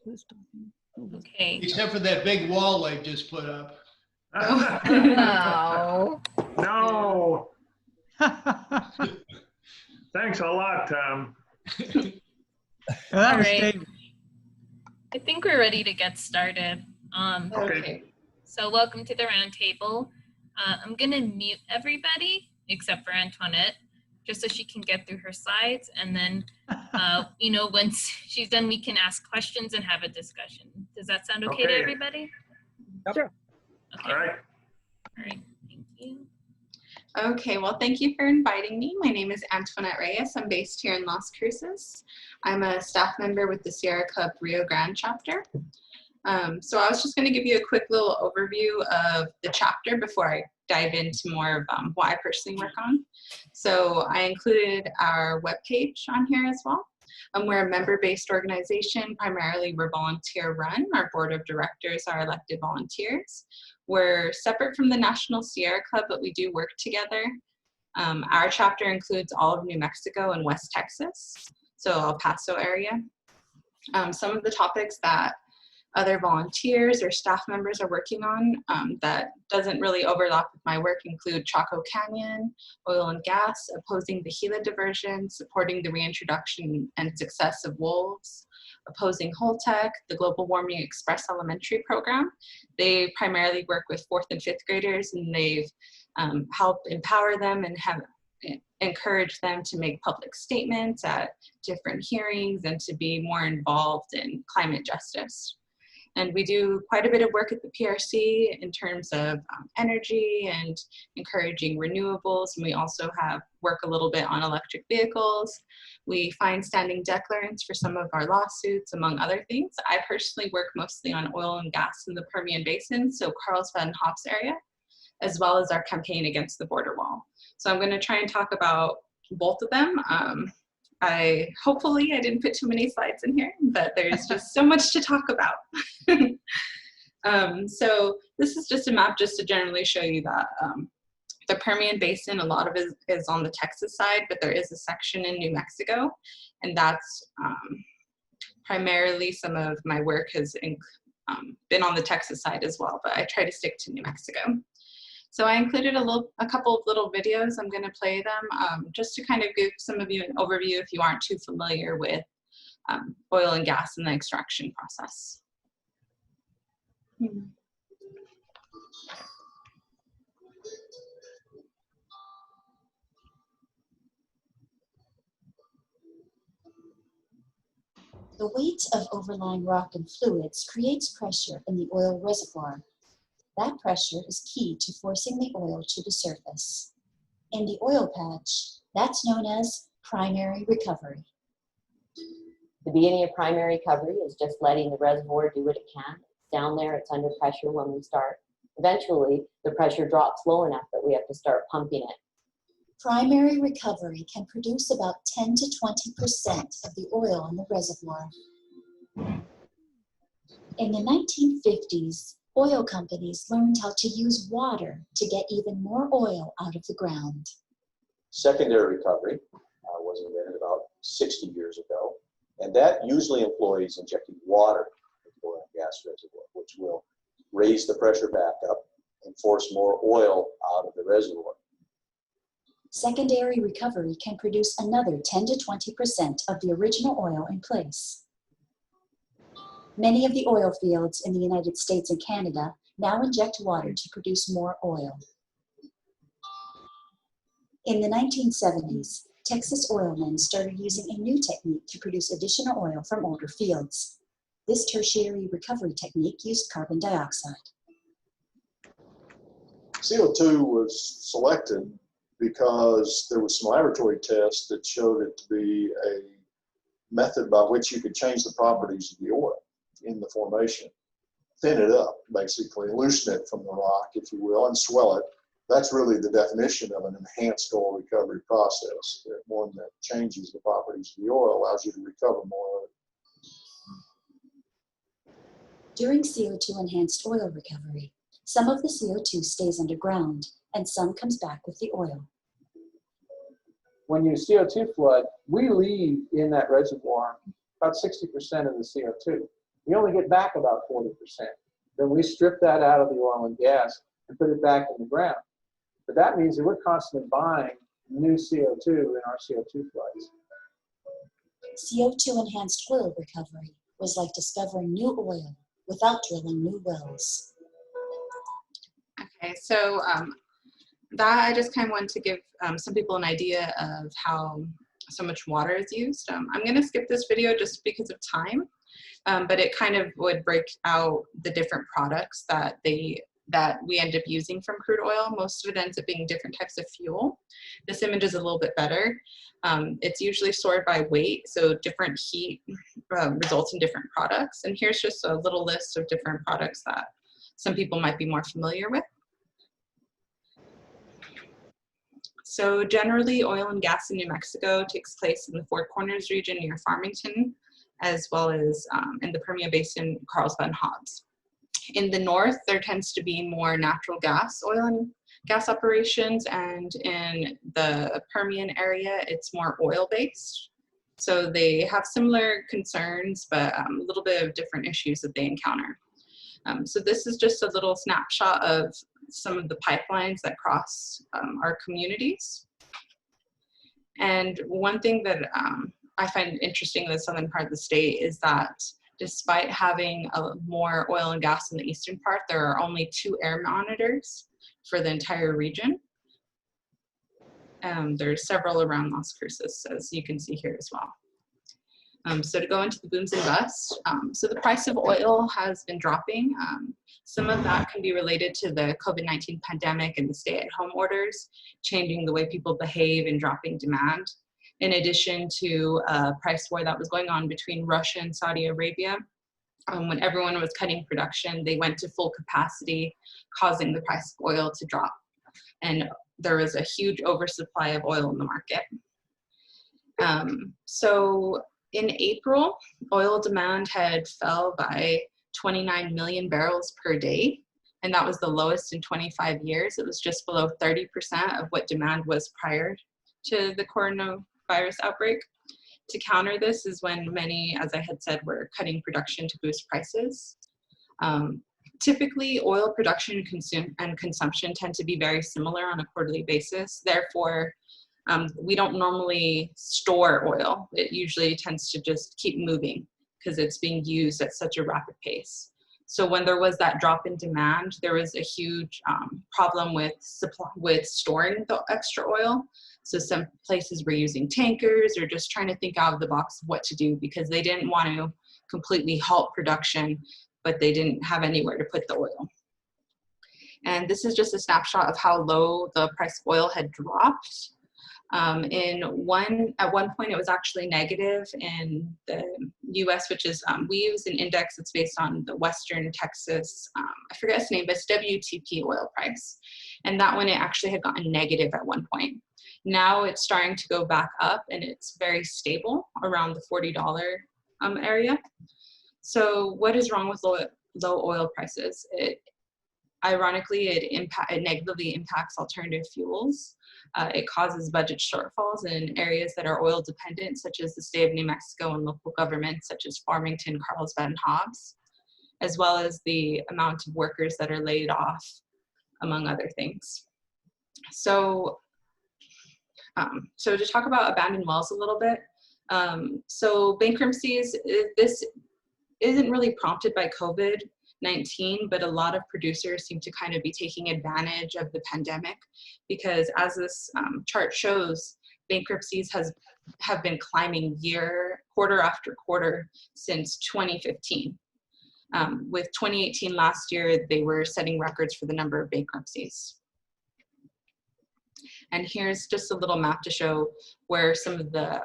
Who's talking? Okay. Except for that big wall they just put up. No. No. Thanks a lot, Tom. That All was right. David. I think we're ready to get started. Okay. So welcome to the roundtable. I'm gonna mute everybody except for Antoinette, just so she can get through her slides, and then, you know, once she's done, we can ask questions and have a discussion. Does that sound okay to Okay. everybody? Sure. Okay. All right. All right. Thank you. Okay, well, thank you for inviting me. My name is Antoinette Reyes. I'm based here in Las Cruces. I'm a staff member with the Sierra Club Rio Grande Chapter. So I was just going to give you a quick little overview of the chapter before I dive into more of what I personally work on. So I included our webpage on here as well. We're a member-based organization. Primarily, we're volunteer-run. Our board of directors are elected volunteers. We're separate from the National Sierra Club, but we do work together. Our chapter includes all of New Mexico and West Texas, so El Paso area. Some of the topics that other volunteers or staff members are working on that doesn't really overlap with my work include Chaco Canyon, oil and gas, opposing the Gila diversion, supporting the reintroduction and success of wolves, opposing Holtec, the Global Warming Express Elementary Program. They primarily work with 4th and 5th graders, and they've helped empower them and have encouraged them to make public statements at different hearings and to be more involved in climate justice. And we do quite a bit of work at the PRC in terms of energy and encouraging renewables. And we also have work a little bit on electric vehicles. We find standing declarants for some of our lawsuits, among other things. I personally work mostly on oil and gas in the Permian Basin, so Carlsbad and Hobbs area, as well as our campaign against the border wall. So I'm going to try and talk about both of them. Hopefully I didn't put too many slides in here, but there's just so much to talk about. So this is just a map just to generally show you that the Permian Basin, a lot of it is on the Texas side, but there is a section in New Mexico, and that's primarily some of my work has been on the Texas side as well, but I try to stick to New Mexico. So I included a couple of little videos. I'm going to play them just to kind of give some of you an overview if you aren't too familiar with oil and gas and the extraction process. The weight of overlying rock and fluids creates pressure in the oil reservoir. That pressure is key to forcing the oil to the surface. In the oil patch, that's known as primary recovery. The beginning of primary recovery is just letting the reservoir do what it can. Down there, it's under pressure when we start. Eventually, the pressure drops low enough that we have to start pumping it. Primary recovery can produce about 10 to 20% of the oil in the reservoir. In the 1950s, oil companies learned how to use water to get even more oil out of the ground. Secondary recovery was invented about 60 years ago, and that usually employs injecting water into the oil and gas reservoir, which will raise the pressure back up and force more oil out of the reservoir. Secondary recovery can produce another 10 to 20% of the original oil in place. Many of the oil fields in the United States and Canada now inject water to produce more oil. In the 1970s, Texas oilmen started using a new technique to produce additional oil from older fields. This tertiary recovery technique used carbon dioxide. CO2 was selected because there was some laboratory tests that showed it to be a method by which you could change the properties of the oil in the formation, thin it up, basically, loosen it from the rock, if you will, and swell it. That's really the definition of an enhanced oil recovery process. One that changes the properties of the oil, allows you to recover more of it. During CO2 enhanced oil recovery, some of the CO2 stays underground and some comes back with the oil. When you CO2 flood, we leave in that reservoir about 60% of the CO2. we only get back about 40%. Then we strip that out of the oil and gas and put it back in the ground. But that means that we're constantly buying new CO2 in our CO2 flights. CO2 enhanced oil recovery was like discovering new oil without drilling new wells. Okay, so that I just kind of wanted to give some people an idea of how so much water is used. I'm going to skip this video just because of time, but it kind of would break out the different products that we end up using from crude oil. Most of it ends up being different types of fuel. This image is a little bit better. It's usually sorted by weight, so different heat results in different products. And here's just a little list of different products that some people might be more familiar with. So generally, oil and gas in New Mexico takes place in the Four Corners region near Farmington, as well as in the Permian Basin, Carlsbad and Hobbs. In the north, there tends to be more natural gas, oil and gas operations, and in the Permian area, it's more oil-based. So they have similar concerns, but a little bit of different issues that they encounter. So this is just a little snapshot of some of the pipelines that cross our communities. And one thing that I find interesting in the southern part of the state is that despite having more oil and gas in the eastern part, there are only 2 air monitors for the entire region. There's several around Las Cruces, as you can see here as well. So to go into the booms and busts, so the price of oil has been dropping. Some of that can be related to the COVID-19 pandemic and the stay-at-home orders, changing the way people behave and dropping demand. In addition to a price war that was going on between Russia and Saudi Arabia, when everyone was cutting production, they went to full capacity, causing the price of oil to drop. And there was a huge oversupply of oil in the market. So in April, oil demand had fell by 29 million barrels per day, and that was the lowest in 25 years. It was just below 30% of what demand was prior to the coronavirus outbreak. To counter this is when many, as I had said, were cutting production to boost prices. Typically, oil production and consumption tend to be very similar on a quarterly basis. Therefore, we don't normally store oil. It usually tends to just keep moving because it's being used at such a rapid pace. So when there was that drop in demand, there was a huge problem with storing the extra oil. So some places were using tankers or just trying to think out of the box of what to do because they didn't want to completely halt production, but they didn't have anywhere to put the oil. And this is just a snapshot of how low the price of oil had dropped. At one point it was actually negative in the US, which is, we use an index that's based on the Western Texas, I forget its name, but it's WTP oil price. And that one, it actually had gotten negative at one point. Now it's starting to go back up and it's very stable around the $40 area. So what is wrong with low oil prices? Ironically, it negatively impacts alternative fuels. It causes budget shortfalls in areas that are oil dependent, such as the state of New Mexico and local governments, such as Farmington, Carlsbad, and Hobbs, as well as the amount of workers that are laid off, among other things. So, so to talk about abandoned wells a little bit, so bankruptcies, this isn't really prompted by COVID-19, but a lot of producers seem to kind of be taking advantage of the pandemic because as this chart shows, bankruptcies have been climbing quarter after quarter since 2015. With 2018 last year, they were setting records for the number of bankruptcies. And here's just a little map to show where some of the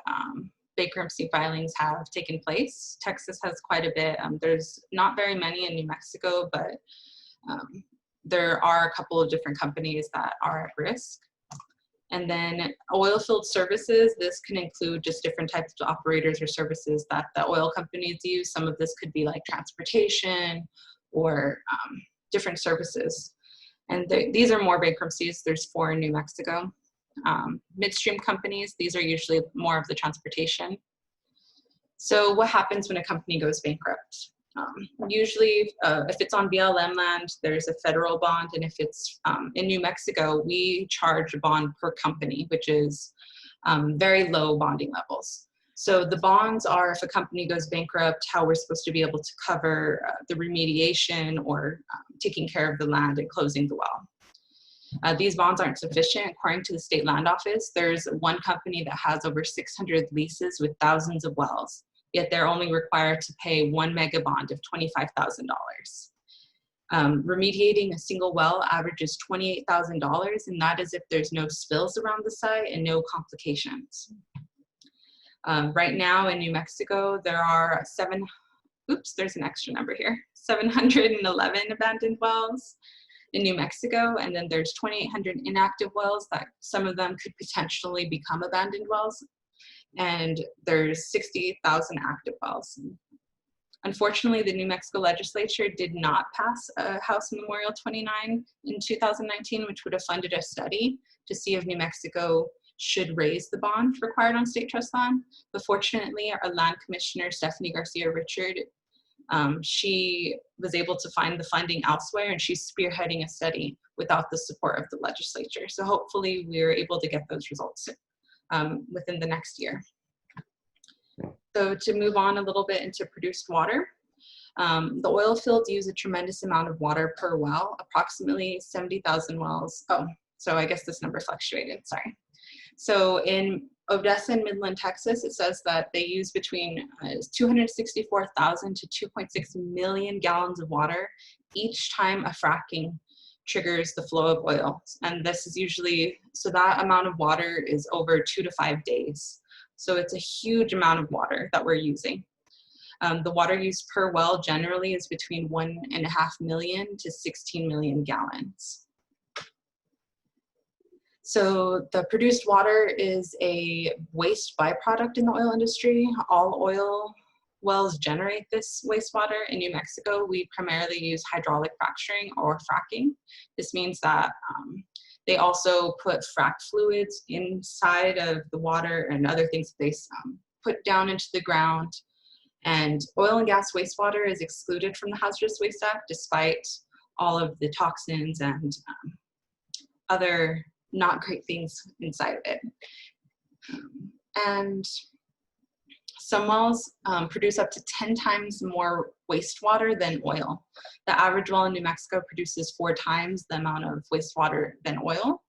bankruptcy filings have taken place. Texas has quite a bit. There's not very many in New Mexico, but there are a couple of different companies that are at risk. And then oil field services, this can include just different types of operators or services that the oil companies use. Some of this could be like transportation or different services. And these are more bankruptcies. There's 4 in New Mexico. Midstream companies, these are usually more of the transportation. So what happens when a company goes bankrupt? Usually, if it's on BLM land, there's a federal bond, and if it's in New Mexico, we charge a bond per company, which is very low bonding levels. So the bonds are if a company goes bankrupt, how we're supposed to be able to cover the remediation or taking care of the land and closing the well. These bonds aren't sufficient. According to the state land office, there's one company that has over 600 leases with thousands of wells, yet they're only required to pay one mega bond of $25,000. Remediating a single well averages $28,000, and that is if there's no spills around the site and no complications. Right now in New Mexico, there are there's an extra number here, 711 abandoned wells in New Mexico, and then there's 2,800 inactive wells that some of them could potentially become abandoned wells, and there's 68,000 active wells. Unfortunately, the New Mexico legislature did not pass House Memorial 29 in 2019, which would have funded a study to see if New Mexico should raise the bond required on state trust land. But fortunately, our land commissioner, Stephanie Garcia Richard, she was able to find the funding elsewhere, and she's spearheading a study without the support of the legislature. So hopefully we're able to get those results within the next year. So to move on a little bit into produced water, the oil fields use a tremendous amount of water per well, approximately 70,000 wells. Oh, so I guess this number fluctuated, sorry. So in Odessa and Midland, Texas, it says that they use between 264,000 to 2.6 million gallons of water each time a fracking triggers the flow of oil. And this is usually, so that amount of water is over 2 to 5 days. So it's a huge amount of water that we're using. The water used per well generally is between 1.5 million to 16 million gallons. So the produced water is a waste byproduct in the oil industry. All oil wells generate this wastewater. In New Mexico, we primarily use hydraulic fracturing or fracking. This means that they also put frac fluids inside of the water and other things that they put down into the ground. And oil and gas wastewater is excluded from the Hazardous Waste Act, despite all of the toxins and other not great things inside of it. And some wells produce up to 10 times more wastewater than oil. The average well in New Mexico produces 4 times the amount of wastewater than oil.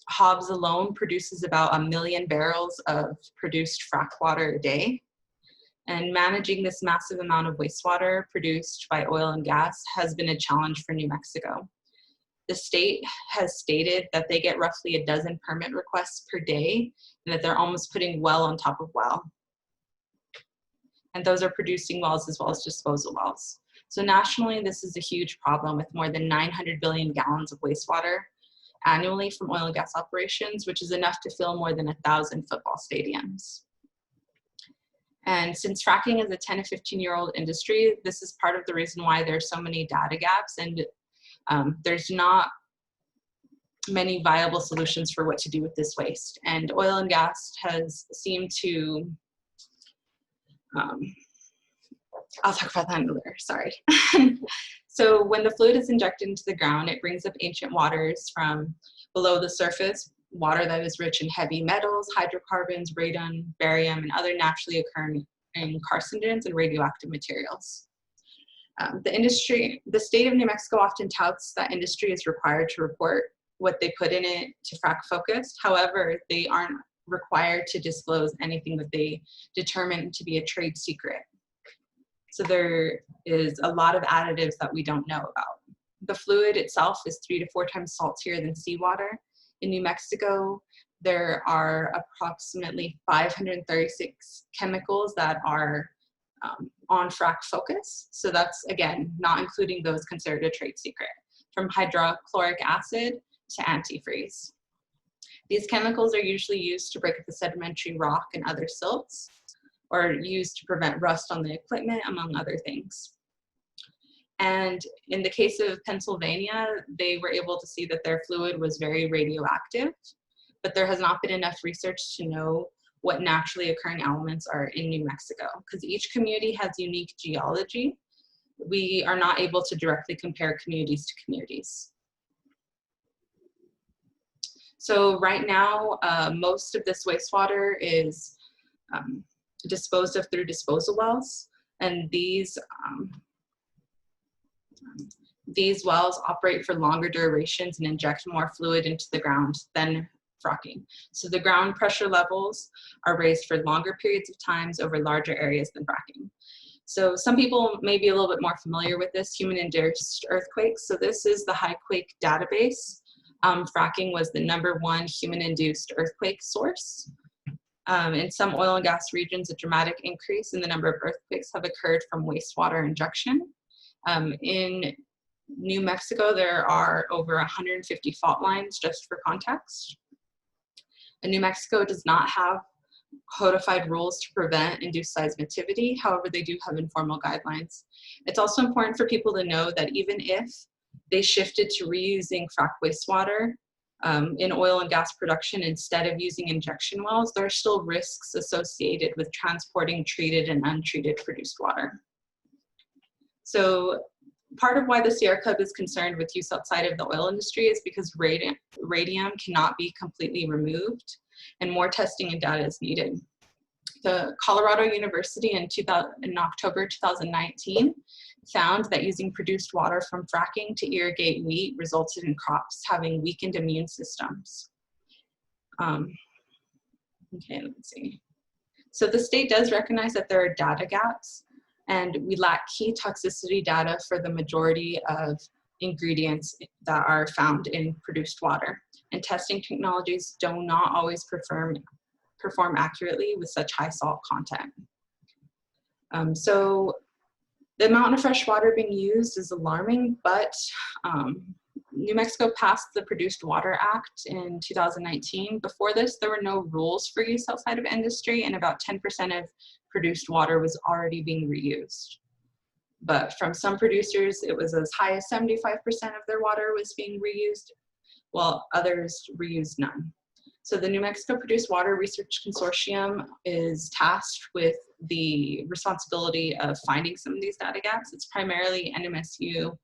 Hobbs alone produces about 1 million barrels of produced frac water a day. And managing this massive amount of wastewater produced by oil and gas has been a challenge for New Mexico. The state has stated that they get roughly a dozen permit requests per day, and that they're almost putting well on top of well. And those are producing wells as well as disposal wells. So nationally, this is a huge problem with more than 900 billion gallons of wastewater annually from oil and gas operations, which is enough to fill more than 1,000 football stadiums. And since fracking is a 10 to 15-year-old industry, this is part of the reason why there's so many data gaps, and there's not many viable solutions for what to do with this waste. And oil and gas has seemed to, I'll talk about that later, sorry. So when the fluid is injected into the ground, it brings up ancient waters from below the surface, water that is rich in heavy metals, hydrocarbons, radon, barium, and other naturally occurring carcinogens and radioactive materials. The state of New Mexico often touts that industry is required to report what they put in it to frac focused. However, they aren't required to disclose anything that they determine to be a trade secret. So there is a lot of additives that we don't know about. The fluid itself is 3 to 4 times saltier than seawater. In New Mexico, there are approximately 536 chemicals that are on frac focus. So that's, again, not including those considered a trade secret, from hydrochloric acid to antifreeze. These chemicals are usually used to break up the sedimentary rock and other silts, or used to prevent rust on the equipment, among other things. And in the case of Pennsylvania, they were able to see that their fluid was very radioactive, but there has not been enough research to know what naturally occurring elements are in New Mexico, because each community has unique geology. We are not able to directly compare communities to communities. So right now, most of this wastewater is disposed of through disposal wells, and these wells operate for longer durations and inject more fluid into the ground than fracking. So the ground pressure levels are raised for longer periods of times over larger areas than fracking. So some people may be a little bit more familiar with this, human-induced earthquakes. So this is the HighQuake database. Fracking was the #1 human-induced earthquake source. In some oil and gas regions, a dramatic increase in the number of earthquakes have occurred from wastewater injection. In New Mexico, there are over 150 fault lines, just for context. And New Mexico does not have codified rules to prevent induced seismicity. However, they do have informal guidelines. It's also important for people to know that even if they shifted to reusing frac wastewater in oil and gas production instead of using injection wells, there are still risks associated with transporting treated and untreated produced water. So part of why the Sierra Club is concerned with use outside of the oil industry is because radium cannot be completely removed, and more testing and data is needed. The Colorado University in October 2019 found that using produced water from fracking to irrigate wheat resulted in crops having weakened immune systems. Okay, let's see. So the state does recognize that there are data gaps, and we lack key toxicity data for the majority of ingredients that are found in produced water. And testing technologies do not always perform accurately with such high salt content. So the amount of fresh water being used is alarming, but New Mexico passed the Produced Water Act in 2019. Before this, there were no rules for use outside of industry, and about 10% of produced water was already being reused. But from some producers, it was as high as 75% of their water was being reused, while others reused none. So the New Mexico Produced Water Research Consortium is tasked with the responsibility of finding some of these data gaps. It's primarily NMSU,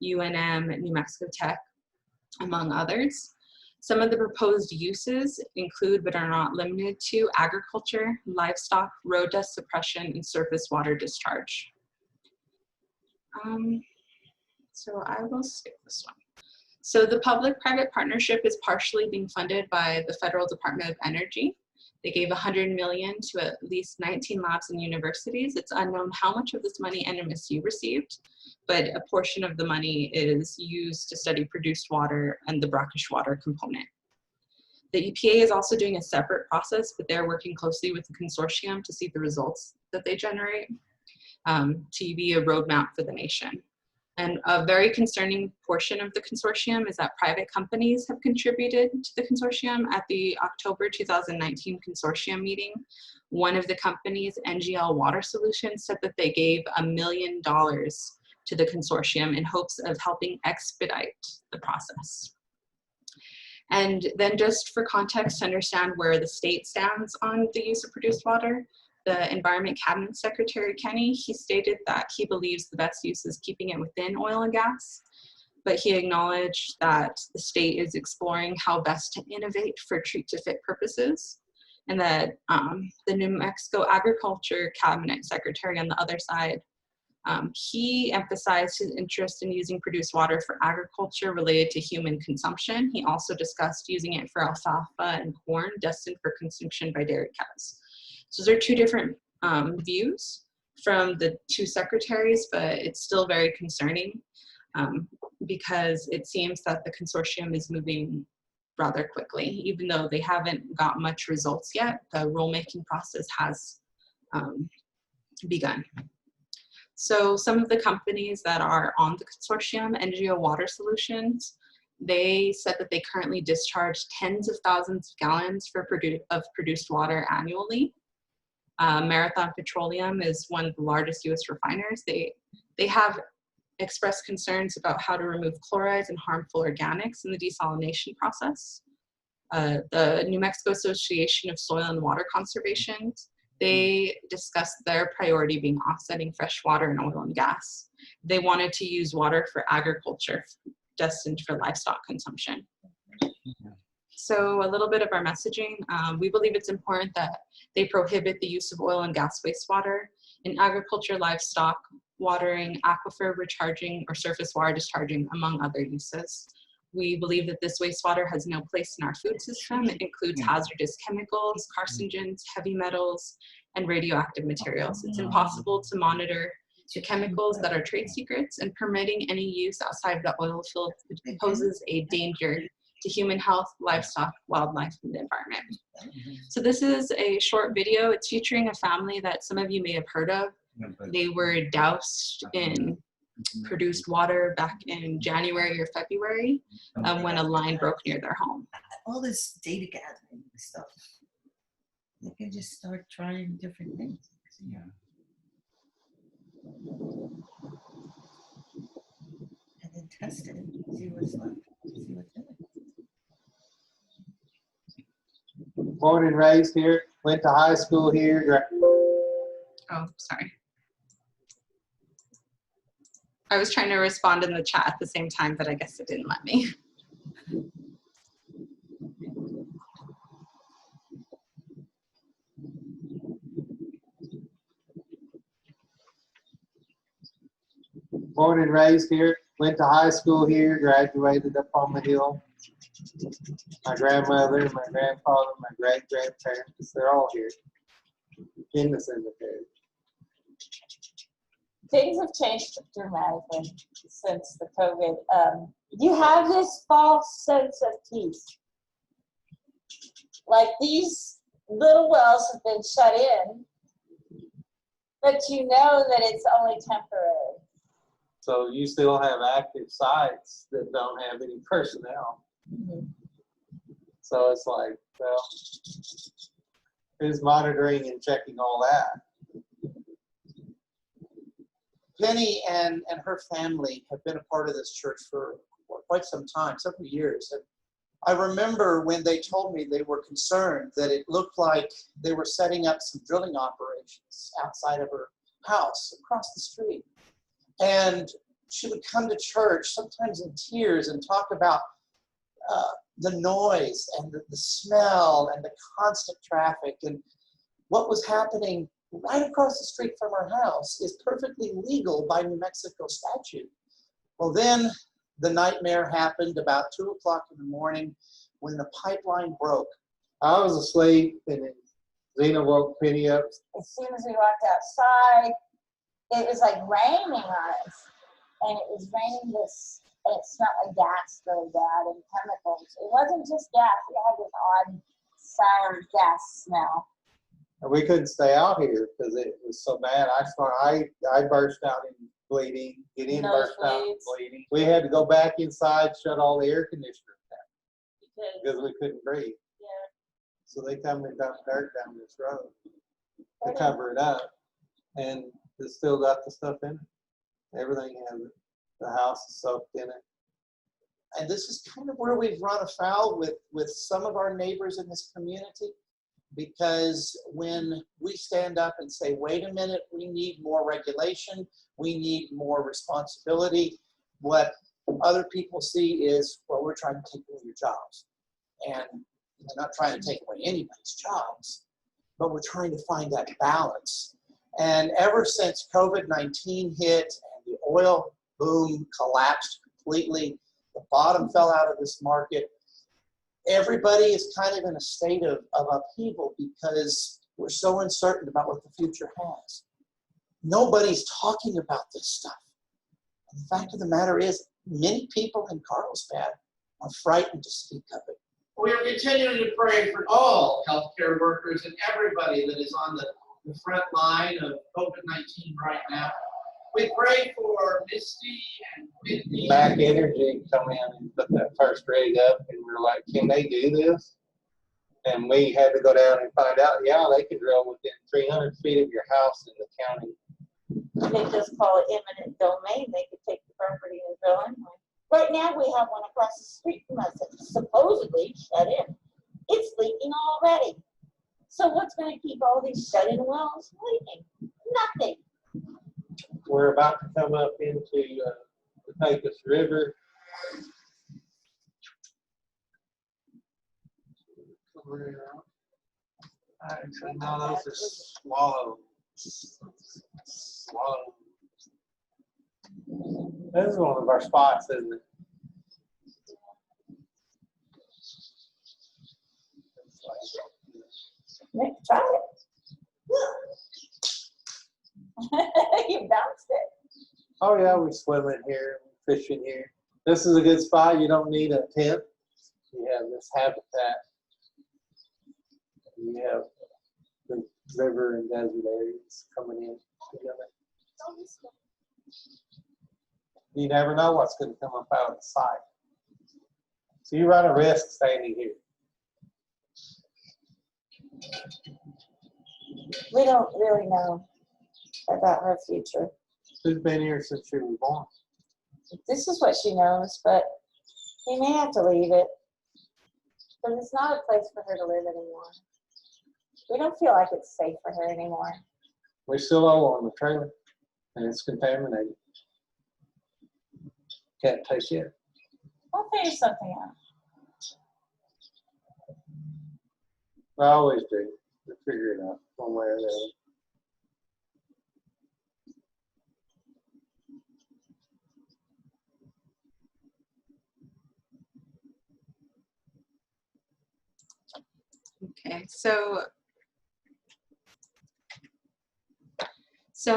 UNM, New Mexico Tech, among others. Some of the proposed uses include, but are not limited to, agriculture, livestock, road dust suppression, and surface water discharge. So I will skip this one. So the public-private partnership is partially being funded by the Federal Department of Energy. They gave $100 million to at least 19 labs and universities. It's unknown how much of this money NMSU received, but a portion of the money is used to study produced water and the brackish water component. The EPA is also doing a separate process, but they're working closely with the consortium to see the results that they generate to be a roadmap for the nation. And a very concerning portion of the consortium is that private companies have contributed to the consortium. At the October 2019 consortium meeting, one of the companies, NGL Water Solutions, said that they gave $1 million to the consortium in hopes of helping expedite the process. And then just for context, to understand where the state stands on the use of produced water, the Environment Cabinet Secretary, Kenny, he stated that he believes the best use is keeping it within oil and gas, but he acknowledged that the state is exploring how best to innovate for treat-to-fit purposes, and that the New Mexico Agriculture Cabinet Secretary on the other side, he emphasized his interest in using produced water for agriculture related to human consumption. He also discussed using it for alfalfa and corn destined for consumption by dairy cows. So there are two different views from the two secretaries, but it's still very concerning because it seems that the consortium is moving rather quickly. Even though they haven't got much results yet, the rulemaking process has begun. So some of the companies that are on the consortium, NGL Water Solutions, they said that they currently discharge tens of thousands of gallons of produced water annually. Marathon Petroleum is one of the largest U.S. refiners. They have expressed concerns about how to remove chlorides and harmful organics in the desalination process. The New Mexico Association of Soil and Water Conservation, they discussed their priority being offsetting fresh water and oil and gas. They wanted to use water for agriculture destined for livestock consumption. So a little bit of our messaging, we believe it's important that they prohibit the use of oil and gas wastewater in agriculture, livestock, watering, aquifer recharging, or surface water discharging, among other uses. We believe that this wastewater has no place in our food system. It includes hazardous chemicals, carcinogens, heavy metals, and radioactive materials. It's impossible to monitor the chemicals that are trade secrets, and permitting any use outside of the oil field poses a danger to human health, livestock, wildlife, and the environment. So this is a short video. It's featuring a family that some of you may have heard of. They were doused in produced water back in January or February when a line broke near their home. All this data gathering stuff, they can just start trying different things. Yeah. And then test it, see what's left, see what's in it. Born and raised here, went to high school here. Oh, sorry. I was trying to respond in the chat at the same time, but I guess it didn't let me. Born and raised here, went to high school here, graduated up on the hill. My grandmother, my grandfather, my great-grandparents, they're all here in the cemetery. Things have changed dramatically since the COVID. You have this false sense of peace. Like these little wells have been shut in, but you know that it's only temporary. So you still have active sites that don't have any personnel. Mm-hmm. So it's like, well, who's monitoring and checking all that? Penny and her family have been a part of this church for quite some time, several years. And I remember when they told me they were concerned that it looked like they were setting up some drilling operations outside of her house across the street. And she would come to church, sometimes in tears, and talk about the noise and the smell and the constant traffic. And what was happening right across the street from her house is perfectly legal by New Mexico statute. Well, then the nightmare happened about 2 o'clock in the morning when the pipeline broke. I was asleep and then Zena woke Penny up. As soon as we walked outside, it was like raining on us. And it was raining this, and it smelled like gas really bad and chemicals. It wasn't just gas, it had this odd sour gas smell. And we couldn't stay out here because it was so bad. I burst out in bleeding. Gideon burst out in bleeding. We had to go back inside, shut all the air conditioners down because we couldn't breathe. Yeah. So they come and dump dirt down this road to cover it up, and it's still got the stuff in it. Everything has it. The house is soaked in it. And this is kind of where we've run afoul with some of our neighbors in this community, because when we stand up and say, wait a minute, we need more regulation, we need more responsibility, what other people see is, well, we're trying to take away your jobs. And we're not trying to take away anybody's jobs, but we're trying to find that balance. And ever since COVID-19 hit and the oil boom collapsed completely, the bottom fell out of this market, everybody is kind of in a state of upheaval because we're so uncertain about what the future has. Nobody's talking about this stuff. And the fact of the matter is, many people in Carlsbad are frightened to speak of it. We are continuing to pray for all healthcare workers and everybody that is on the front line of COVID-19 right now. We pray for Misty and Whitney. Back Energy come in and put that first rig up, and we're like, can they do this? And we had to go down and find out, yeah, they could drill within 300 feet of your house in the county. They just call it eminent domain. They could take the property and drill anyway. Right now, we have one across the street from us that's supposedly shut in. leaking already. So what's going to keep all these shut-in wells leaking? Nothing. We're about to come up into the Pecos River. Actually, no, those are swallows. Swallow. This is one of our spots, isn't it? Nick, try it. You bounced it. Oh yeah, we swim in here, we fish in here. This is a good spot. You don't need a tent. You have this habitat. You have the river and desert areas coming in together. You never know what's going to come up out of the side. So you run a risk standing here. We don't really know about her future. She's been here since she was born. This is what she knows, but we may have to leave it. But it's not a place for her to live anymore. We don't feel like it's safe for her anymore. We still owe on the trailer, and it's contaminated. Can't take it. I'll figure something out. I always do. We figure it out one way or the other. Okay, so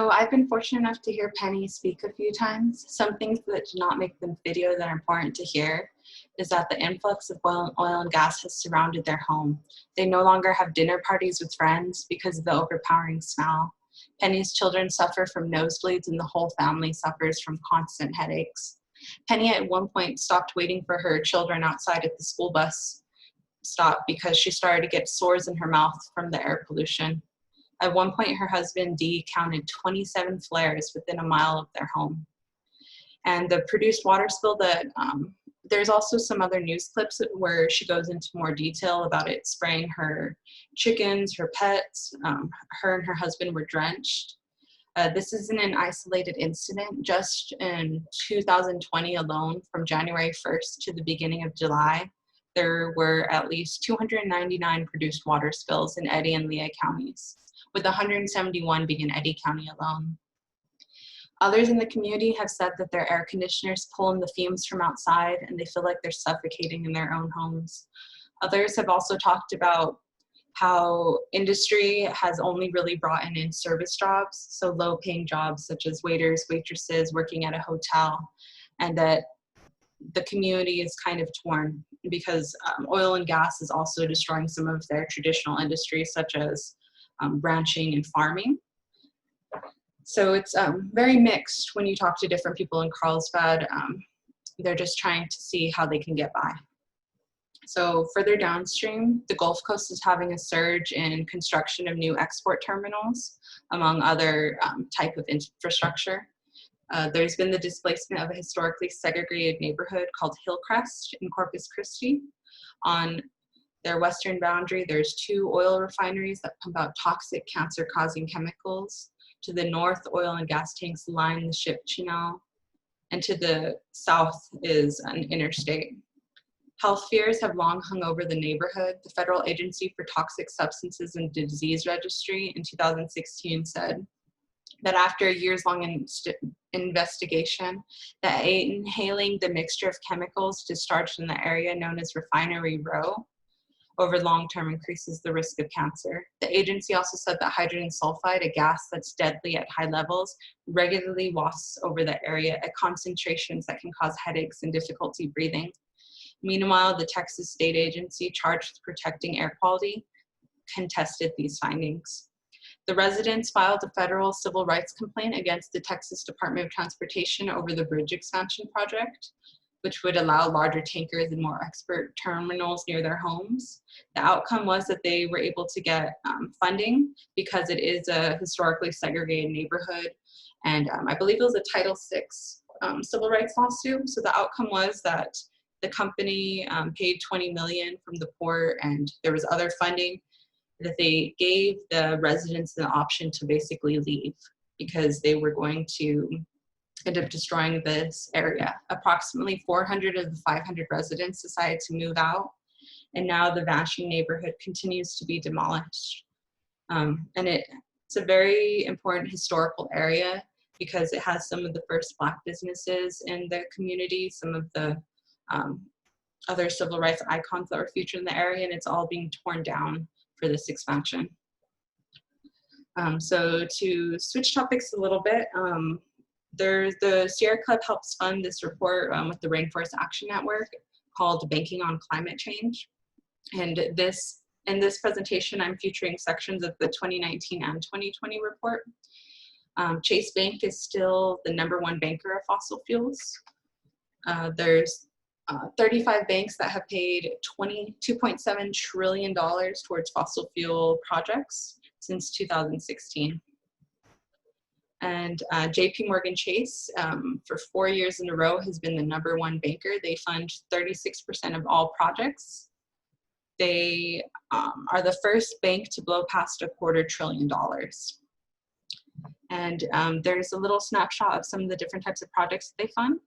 I've been fortunate enough to hear Penny speak a few times. Some things that did not make the video that are important to hear is that the influx of oil and gas has surrounded their home. They no longer have dinner parties with friends because of the overpowering smell. Penny's children suffer from nosebleeds and the whole family suffers from constant headaches. Penny at one point stopped waiting for her children outside at the school bus stop because she started to get sores in her mouth from the air pollution. At one point, her husband, Dee, counted 27 flares within a mile of their home. And the produced water spill that, there's also some other news clips where she goes into more detail about it spraying her chickens, her pets. Her and her husband were drenched. This isn't an isolated incident. Just in 2020 alone, from January 1st to the beginning of July, there were at least 299 produced water spills in Eddy and Lehigh counties, with 171 being in Eddy County alone. Others in the community have said that their air conditioners pull in the fumes from outside and they feel like they're suffocating in their own homes. Others have also talked about how industry has only really brought in service jobs, so low-paying jobs such as waiters, waitresses, working at a hotel, and that the community is kind of torn because oil and gas is also destroying some of their traditional industries such as ranching and farming. So it's very mixed when you talk to different people in Carlsbad. They're just trying to see how they can get by. So further downstream, the Gulf Coast is having a surge in construction of new export terminals, among other type of infrastructure. There's been the displacement of a historically segregated neighborhood called Hillcrest in Corpus Christi. On their western boundary, there's 2 oil refineries that pump out toxic cancer-causing chemicals. To the north, oil and gas tanks line the ship channel, and to the south is an interstate. Health fears have long hung over the neighborhood. The Federal Agency for Toxic Substances and Disease Registry in 2016 said that after a years-long investigation, that inhaling the mixture of chemicals discharged in the area known as Refinery Row over long-term increases the risk of cancer. The agency also said that hydrogen sulfide, a gas that's deadly at high levels, regularly wafts over the area at concentrations that can cause headaches and difficulty breathing. Meanwhile, the Texas State Agency charged with protecting air quality contested these findings. The residents filed a federal civil rights complaint against the Texas Department of Transportation over the bridge expansion project, which would allow larger tankers and more export terminals near their homes. The outcome was that they were able to get funding because it is a historically segregated neighborhood. And I believe it was a Title VI civil rights lawsuit. So the outcome was that The company paid $20 million from the port, and there was other funding that they gave the residents the option to basically leave because they were going to end up destroying this area. Approximately 400 of the 500 residents decided to move out, and now the vanishing neighborhood continues to be demolished. And it's a very important historical area because it has some of the first Black businesses in the community, some of the other civil rights icons that were featured in the area, and it's all being torn down for this expansion. So to switch topics a little bit, the Sierra Club helps fund this report with the Rainforest Action Network called Banking on Climate Change. And in this presentation, I'm featuring sections of the 2019 and 2020 report. Chase Bank is still the #1 banker of fossil fuels. There's 35 banks that have paid $22.7 trillion towards fossil fuel projects since 2016. And JP Morgan Chase, for 4 years in a row, has been the #1 banker. They fund 36% of all projects. They are the first bank to blow past $250 billion. And there's a little snapshot of some of the different types of projects that they fund.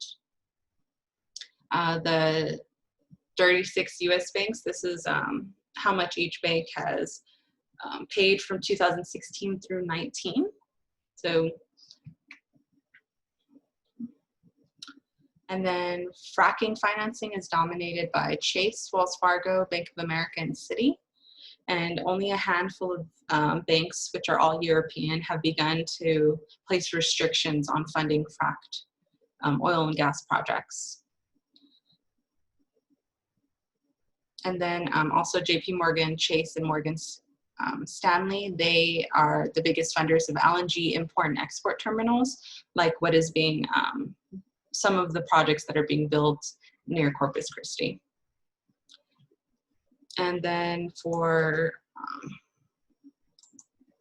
The 36 US banks, this is how much each bank has paid from 2016 through 19. So, and then fracking financing is dominated by Chase, Wells Fargo, Bank of America, and Citi. And only a handful of banks, which are all European, have begun to place restrictions on funding fracked oil and gas projects. And then also JP Morgan, Chase, and Morgan Stanley, they are the biggest funders of LNG import and export terminals, like what is being, some of the projects that are being built near Corpus Christi. And then for,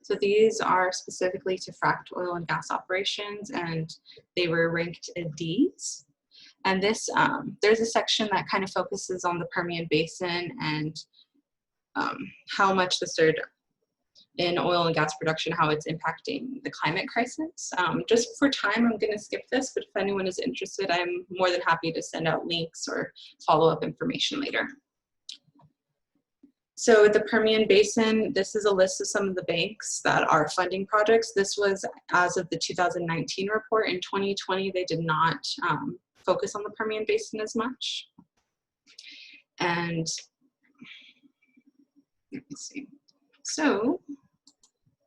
so these are specifically to fracked oil and gas operations, and they were ranked a Ds. And this, there's a section that kind of focuses on the Permian Basin and how much the surge in oil and gas production, how it's impacting the climate crisis. Just for time, I'm going to skip this, but if anyone is interested, I'm more than happy to send out links or follow-up information later. So the Permian Basin, this is a list of some of the banks that are funding projects. This was as of the 2019 report. In 2020, they did not focus on the Permian Basin as much. And let me see. So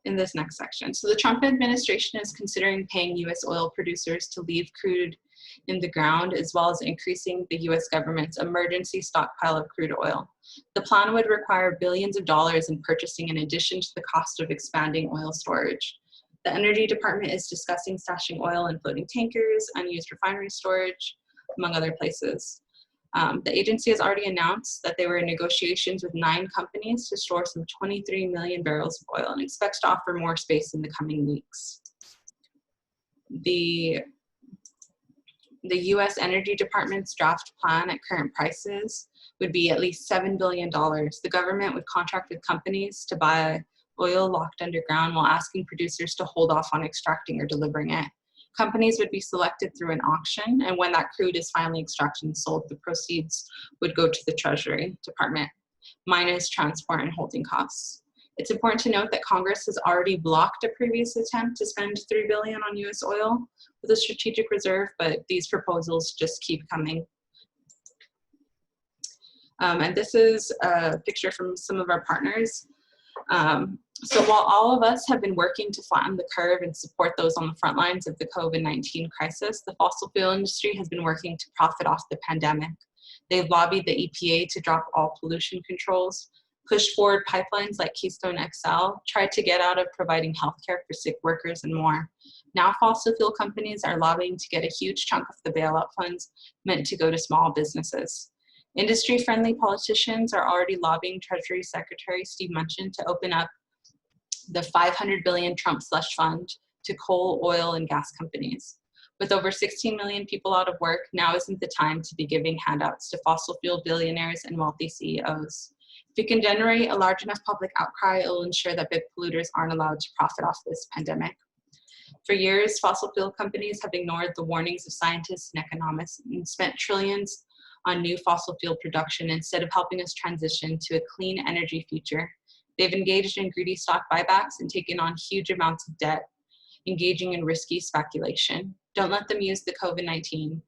in this next section, so the Trump administration is considering paying US oil producers to leave crude in the ground, as well as increasing the US government's emergency stockpile of crude oil. The plan would require billions of dollars in purchasing in addition to the cost of expanding oil storage. The Energy Department is discussing stashing oil in floating tankers, unused refinery storage, among other places. The agency has already announced that they were in negotiations with 9 companies to store some 23 million barrels of oil and expects to offer more space in the coming weeks. The US Energy Department's draft plan at current prices would be at least $7 billion. The government would contract with companies to buy oil locked underground while asking producers to hold off on extracting or delivering it. Companies would be selected through an auction, and when that crude is finally extracted and sold, the proceeds would go to the Treasury Department, minus transport and holding costs. It's important to note that Congress has already blocked a previous attempt to spend $3 billion on US oil with a strategic reserve, but these proposals just keep coming. And this is a picture from some of our partners. So while all of us have been working to flatten the curve and support those on the front lines of the COVID-19 crisis, the fossil fuel industry has been working to profit off the pandemic. They've lobbied the EPA to drop all pollution controls, pushed forward pipelines like Keystone XL, tried to get out of providing healthcare for sick workers, and more. Now fossil fuel companies are lobbying to get a huge chunk of the bailout funds meant to go to small businesses. Industry-friendly politicians are already lobbying Treasury Secretary Steve Mnuchin to open up the $500 billion Trump slush fund to coal, oil, and gas companies. With over 16 million people out of work, now isn't the time to be giving handouts to fossil fuel billionaires and wealthy CEOs. If we can generate a large enough public outcry, it will ensure that big polluters aren't allowed to profit off this pandemic. For years, fossil fuel companies have ignored the warnings of scientists and economists and spent trillions on new fossil fuel production instead of helping us transition to a clean energy future. They've engaged in greedy stock buybacks and taken on huge amounts of debt, engaging in risky speculation. Don't let them use the COVID-19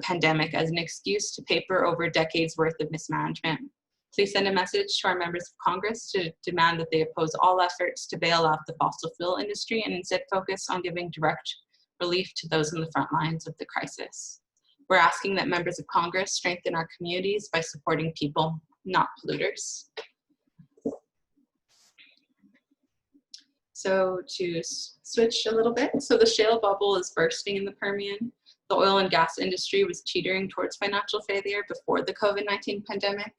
pandemic as an excuse to paper over decades worth of mismanagement. Please send a message to our members of Congress to demand that they oppose all efforts to bail out the fossil fuel industry and instead focus on giving direct relief to those in the front lines of the crisis. We're asking that members of Congress strengthen our communities by supporting people, not polluters. So to switch a little bit, so the shale bubble is bursting in the Permian. The oil and gas industry was teetering towards financial failure before the COVID-19 pandemic,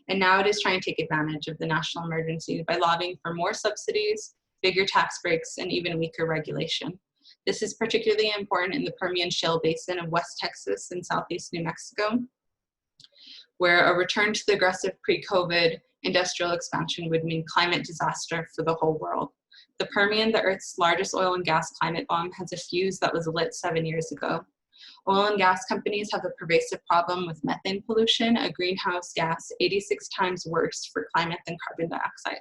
and now it is trying to take advantage of the national emergency by lobbying for more subsidies, bigger tax breaks, and even weaker regulation. This is particularly important in the Permian Shale Basin of West Texas and Southeast New Mexico, where a return to the aggressive pre-COVID industrial expansion would mean climate disaster for the whole world. The Permian, the Earth's largest oil and gas climate bomb, has a fuse that was lit 7 years ago. Oil and gas companies have a pervasive problem with methane pollution, a greenhouse gas 86 times worse for climate than carbon dioxide.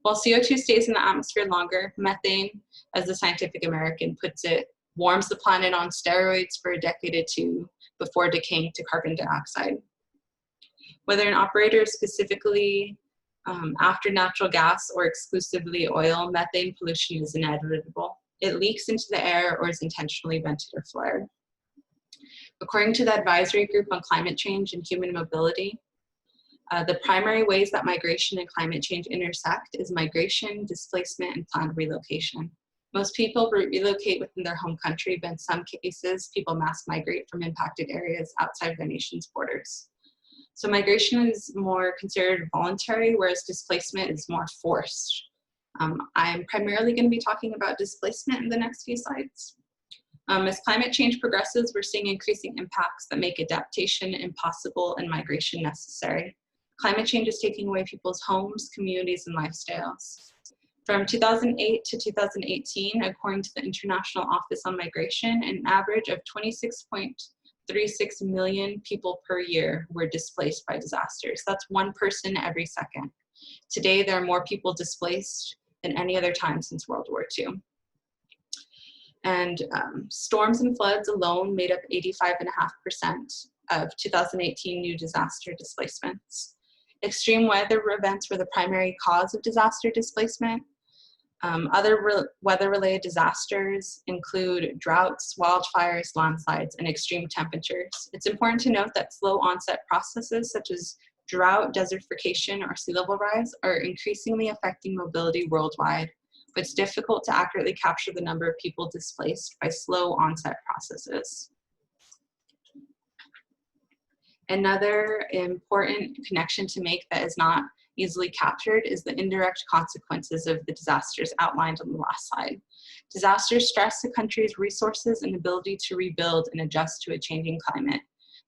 While CO2 stays in the atmosphere longer, methane, as the Scientific American puts it, warms the planet on steroids for a decade or two before decaying to carbon dioxide. Whether an operator is specifically after natural gas or exclusively oil, methane pollution is inevitable. It leaks into the air or is intentionally vented or flared. According to the Advisory Group on Climate Change and Human Mobility, the primary ways that migration and climate change intersect is migration, displacement, and planned relocation. Most people relocate within their home country, but in some cases, people mass migrate from impacted areas outside their nation's borders. So migration is more considered voluntary, whereas displacement is more forced. I'm primarily going to be talking about displacement in the next few slides. As climate change progresses, we're seeing increasing impacts that make adaptation impossible and migration necessary. Climate change is taking away people's homes, communities, and lifestyles. From 2008 to 2018, according to the International Office on Migration, an average of 26.36 million people per year were displaced by disasters. That's one person every second. Today, there are more people displaced than any other time since World War II. And storms and floods alone made up 85.5% of 2018 new disaster displacements. Extreme weather events were the primary cause of disaster displacement. Other weather-related disasters include droughts, wildfires, landslides, and extreme temperatures. It's important to note that slow onset processes such as drought, desertification, or sea level rise are increasingly affecting mobility worldwide, but it's difficult to accurately capture the number of people displaced by slow onset processes. Another important connection to make that is not easily captured is the indirect consequences of the disasters outlined on the last slide. Disasters stress a country's resources and ability to rebuild and adjust to a changing climate.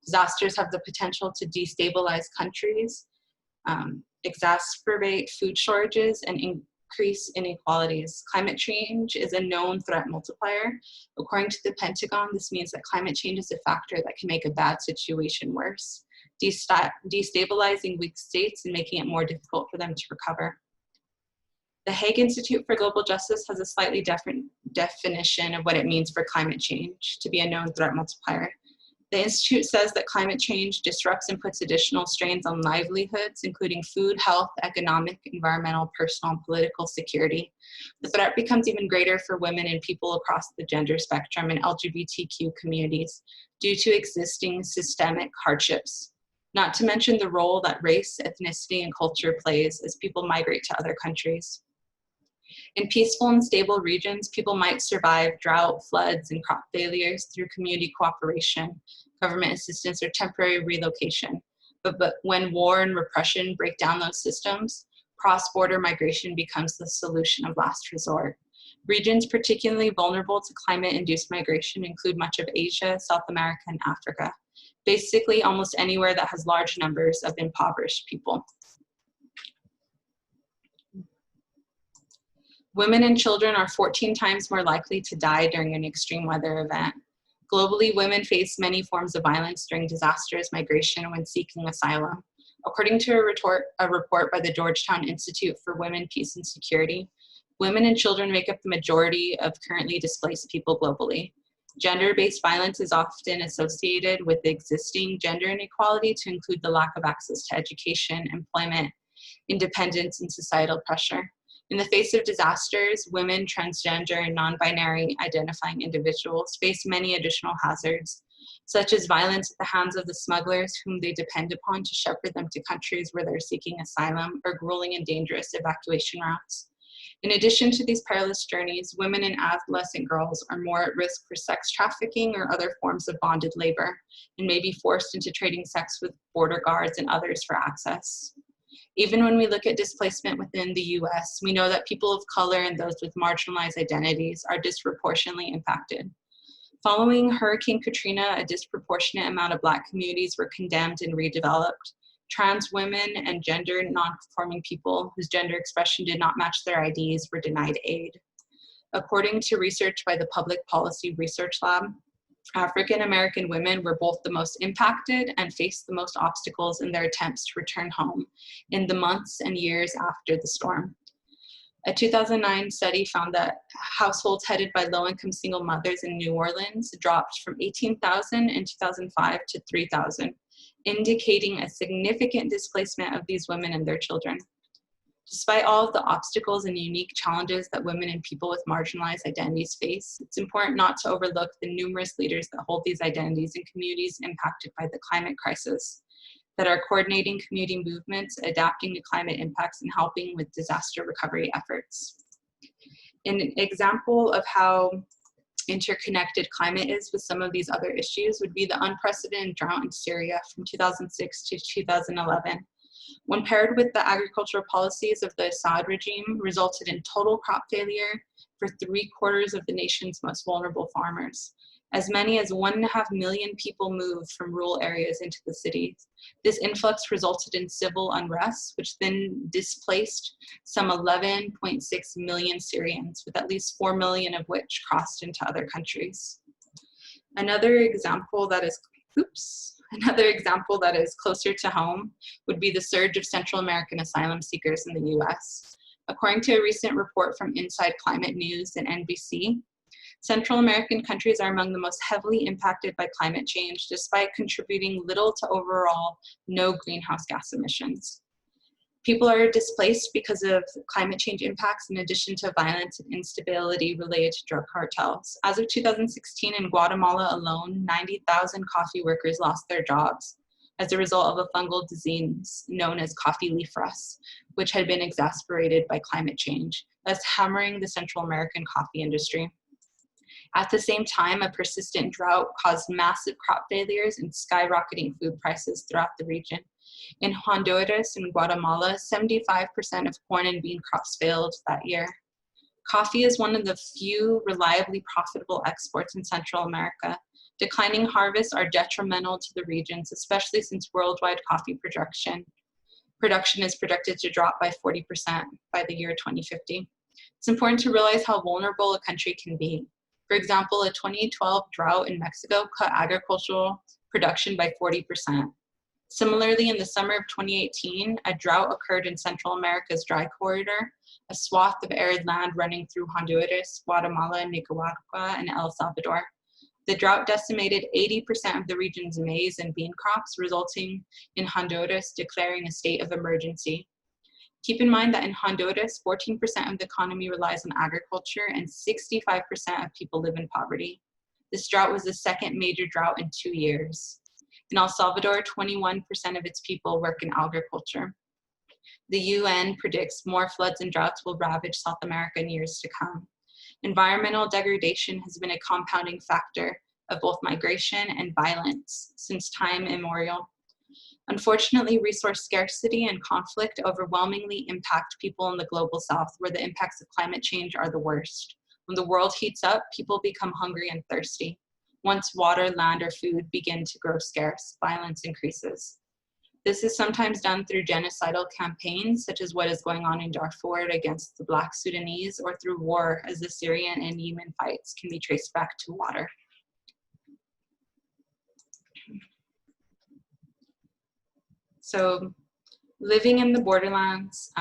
Disasters have the potential to destabilize countries, exacerbate food shortages, and increase inequalities. Climate change is a known threat multiplier. According to the Pentagon, this means that climate change is a factor that can make a bad situation worse, destabilizing weak states and making it more difficult for them to recover. The Hague Institute for Global Justice has a slightly different definition of what it means for climate change to be a known threat multiplier. The Institute says that climate change disrupts and puts additional strains on livelihoods, including food, health, economic, environmental, personal, and political security. The threat becomes even greater for women and people across the gender spectrum and LGBTQ communities due to existing systemic hardships, not to mention the role that race, ethnicity, and culture plays as people migrate to other countries. In peaceful and stable regions, people might survive drought, floods, and crop failures through community cooperation, government assistance, or temporary relocation. But when war and repression break down those systems, cross-border migration becomes the solution of last resort. Regions particularly vulnerable to climate-induced migration include much of Asia, South America, and Africa. Basically, almost anywhere that has large numbers of impoverished people. Women and children are 14 times more likely to die during an extreme weather event. Globally, women face many forms of violence during disasters, migration, when seeking asylum. According to a report by the Georgetown Institute for Women, Peace, and Security, women and children make up the majority of currently displaced people globally. Gender-based violence is often associated with existing gender inequality to include the lack of access to education, employment, independence, and societal pressure. In the face of disasters, women, transgender, and non-binary identifying individuals face many additional hazards, such as violence at the hands of the smugglers whom they depend upon to shepherd them to countries where they're seeking asylum, or grueling and dangerous evacuation routes. In addition to these perilous journeys, women and adolescent girls are more at risk for sex trafficking or other forms of bonded labor, and may be forced into trading sex with border guards and others for access. Even when we look at displacement within the US, we know that people of color and those with marginalized identities are disproportionately impacted. Following Hurricane Katrina, a disproportionate amount of Black communities were condemned and redeveloped. Trans women and gender non-conforming people whose gender expression did not match their IDs were denied aid. According to research by the Public Policy Research Lab, African American women were both the most impacted and faced the most obstacles in their attempts to return home in the months and years after the storm. A 2009 study found that households headed by low-income single mothers in New Orleans dropped from 18,000 in 2005 to 3,000, indicating a significant displacement of these women and their children. Despite all of the obstacles and unique challenges that women and people with marginalized identities face, it's important not to overlook the numerous leaders that hold these identities in communities impacted by the climate crisis, that are coordinating community movements, adapting to climate impacts, and helping with disaster recovery efforts. An example of how interconnected climate is with some of these other issues would be the unprecedented drought in Syria from 2006 to 2011. When paired with the agricultural policies of the Assad regime, resulted in total crop failure for 3/4 of the nation's most vulnerable farmers. As many as 1.5 million people moved from rural areas into the cities. This influx resulted in civil unrest, which then displaced some 11.6 million Syrians, with at least 4 million of which crossed into other countries. Another example that is closer to home would be the surge of Central American asylum seekers in the US. According to a recent report from Inside Climate News and NBC, Central American countries are among the most heavily impacted by climate change, despite contributing little to overall no greenhouse gas emissions. People are displaced because of climate change impacts in addition to violence and instability related to drug cartels. As of 2016 in Guatemala alone, 90,000 coffee workers lost their jobs as a result of a fungal disease known as coffee leaf rust, which had been exacerbated by climate change, thus hammering the Central American coffee industry. At the same time, a persistent drought caused massive crop failures and skyrocketing food prices throughout the region. In Honduras and Guatemala, 75% of corn and bean crops failed that year. Coffee is one of the few reliably profitable exports in Central America. Declining harvests are detrimental to the regions, especially since worldwide coffee production is projected to drop by 40% by the year 2050. It's important to realize how vulnerable a country can be. For example, a 2012 drought in Mexico cut agricultural production by 40%. Similarly, in the summer of 2018, a drought occurred in Central America's dry corridor, a swath of arid land running through Honduras, Guatemala, Nicaragua, and El Salvador. The drought decimated 80% of the region's maize and bean crops, resulting in Honduras declaring a state of emergency. Keep in mind that in Honduras, 14% of the economy relies on agriculture and 65% of people live in poverty. This drought was the second major drought in 2 years. In El Salvador, 21% of its people work in agriculture. The UN predicts more floods and droughts will ravage South America in years to come. Environmental degradation has been a compounding factor of both migration and violence since time immemorial. Unfortunately, resource scarcity and conflict overwhelmingly impact people in the global south, where the impacts of climate change are the worst. When the world heats up, people become hungry and thirsty. Once water, land, or food begin to grow scarce, violence increases. This is sometimes done through genocidal campaigns, such as what is going on in Darfur against the Black Sudanese, or through war, as the Syrian and Yemen fights can be traced back to water. So, living in the borderlands,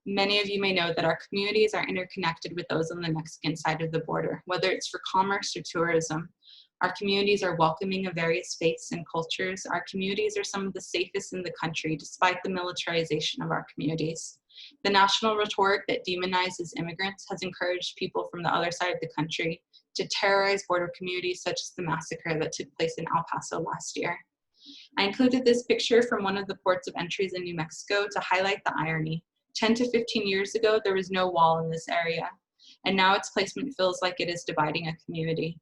many of you may know that our communities are interconnected with those on the Mexican side of the border, whether it's for commerce or tourism. Our communities are welcoming of various faiths and cultures. Our communities are some of the safest in the country, despite the militarization of our communities. The national rhetoric that demonizes immigrants has encouraged people from the other side of the country to terrorize border communities, such as the massacre that took place in El Paso last year. I included this picture from one of the ports of entries in New Mexico to highlight the irony. 10 to 15 years ago, there was no wall in this area, and now its placement feels like it is dividing a community.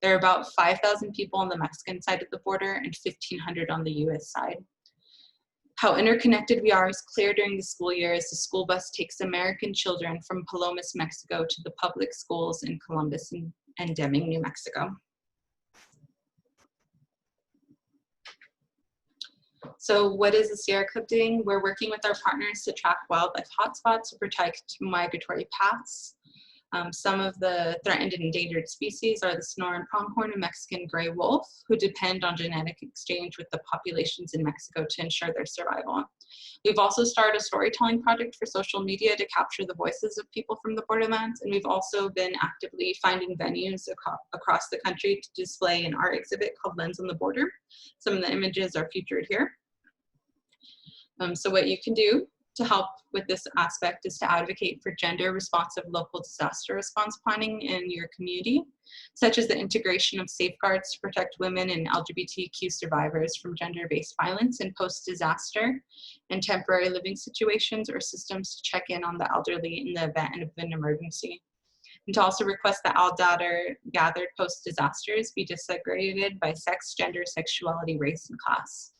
There are about 5,000 people on the Mexican side of the border and 1,500 on the US side. How interconnected we are is clear during the school year as the school bus takes American children from Palomas, Mexico to the public schools in Columbus and Deming, New Mexico. So what is the Sierra Club doing? We're working with our partners to track wildlife hotspots to protect migratory paths. Some of the threatened and endangered species are the Sonoran pronghorn and Mexican gray wolf, who depend on genetic exchange with the populations in Mexico to ensure their survival. We've also started a storytelling project for social media to capture the voices of people from the borderlands, and we've also been actively finding venues across the country to display an art exhibit called Lens on the Border. Some of the images are featured here. So what you can do to help with this aspect is to advocate for gender responsive local disaster response planning in your community, such as the integration of safeguards to protect women and LGBTQ survivors from gender-based violence in post-disaster and temporary living situations, or systems to check in on the elderly in the event of an emergency. And to also request that all data gathered post-disasters be disaggregated by sex, gender, sexuality, race, and class.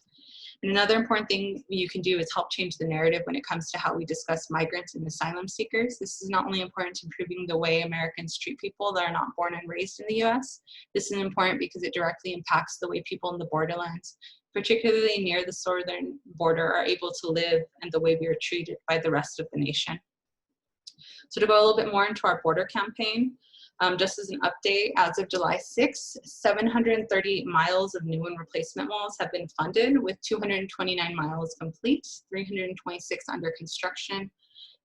And another important thing you can do is help change the narrative when it comes to how we discuss migrants and asylum seekers. This is not only important to improving the way Americans treat people that are not born and raised in the US, this is important because it directly impacts the way people in the borderlands, particularly near the southern border, are able to live and the way we are treated by the rest of the nation. So to go a little bit more into our border campaign, just as an update, as of July 6th, 730 miles of new and replacement walls have been funded, with 229 miles complete, 326 under construction,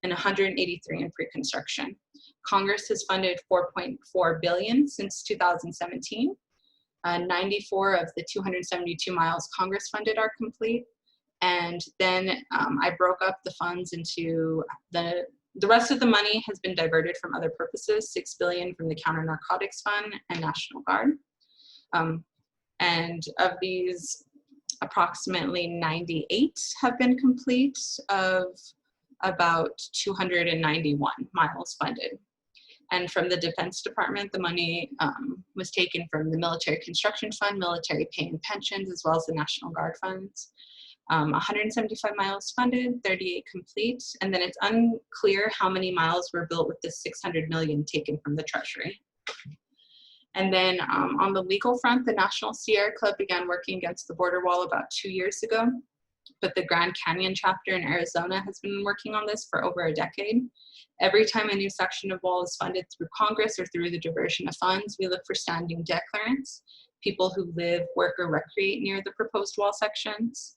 and 183 in pre-construction. Congress has funded $4.4 billion since 2017. 94 of the 272 miles Congress funded are complete. And then I broke up the funds into the rest of the money has been diverted from other purposes, $6 billion from the Counter Narcotics Fund and National Guard. And of these, approximately 98 have been complete of about 291 miles funded. And from the Defense Department, the money was taken from the Military Construction Fund, Military Pay and Pensions, as well as the National Guard funds. 175 miles funded, 38 complete, and then it's unclear how many miles were built with the 600 million taken from the Treasury. And then on the legal front, the National Sierra Club began working against the border wall about 2 years ago, but the Grand Canyon chapter in Arizona has been working on this for over a decade. Every time a new section of wall is funded through Congress or through the diversion of funds, we look for standing debt clearance, people who live, work, or recreate near the proposed wall sections.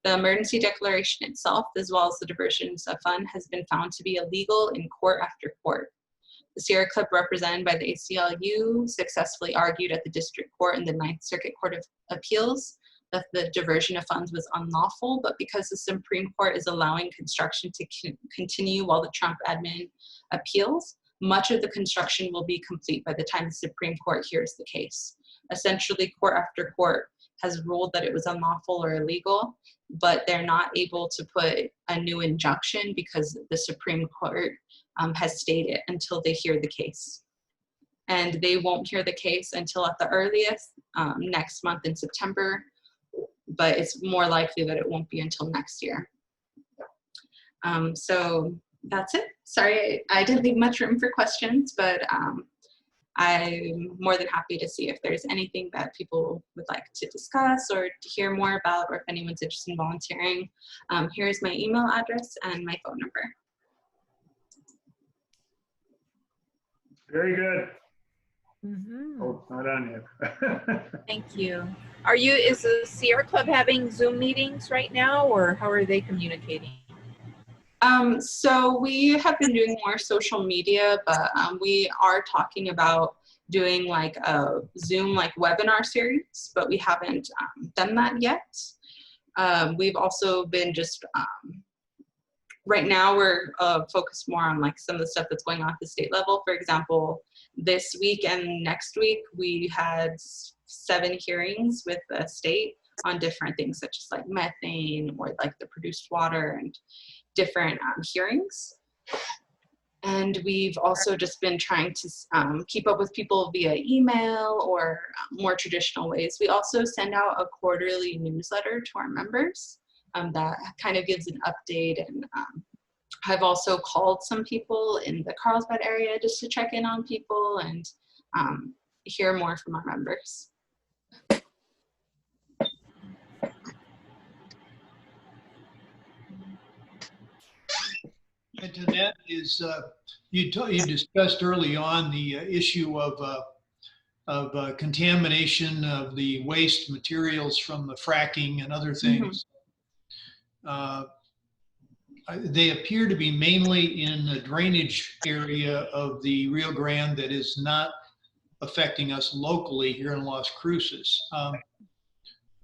The emergency declaration itself, as well as the diversions of fund, has been found to be illegal in court after court. The Sierra Club, represented by the ACLU, successfully argued at the District Court and the Ninth Circuit Court of Appeals that the diversion of funds was unlawful, but because the Supreme Court is allowing construction to continue while the Trump admin appeals, much of the construction will be complete by the time the Supreme Court hears the case. Essentially, court after court has ruled that it was unlawful or illegal, but they're not able to put a new injunction because the Supreme Court has stayed it until they hear the case. And they won't hear the case until at the earliest next month in September, but it's more likely that it won't be until next year. So That's it. Sorry, I didn't leave much room for questions, but I'm more than happy to see if there's anything that people would like to discuss or to hear more about, or if anyone's interested in volunteering. Here's my email address and my phone number. Very good. Mhm. Oh, it's not on yet. Thank you. Is the Sierra Club having Zoom meetings right now, or how are they communicating? So we have been doing more social media, but we are talking about doing like a Zoom like webinar series, but we haven't done that yet. We've also been just, right now we're focused more on like some of the stuff that's going on at the state level. For example, this week and next week, we had 7 hearings with the state on different things such as like methane or like the produced water and different hearings. And we've also just been trying to keep up with people via email or more traditional ways. We also send out a quarterly newsletter to our members that kind of gives an update. And I've also called some people in the Carlsbad area just to check in on people and hear more from our members. Antoinette, is you discussed early on the issue of contamination of the waste materials from the fracking and other things. They appear to be mainly in the drainage area of the Rio Grande that is not affecting us locally here in Las Cruces.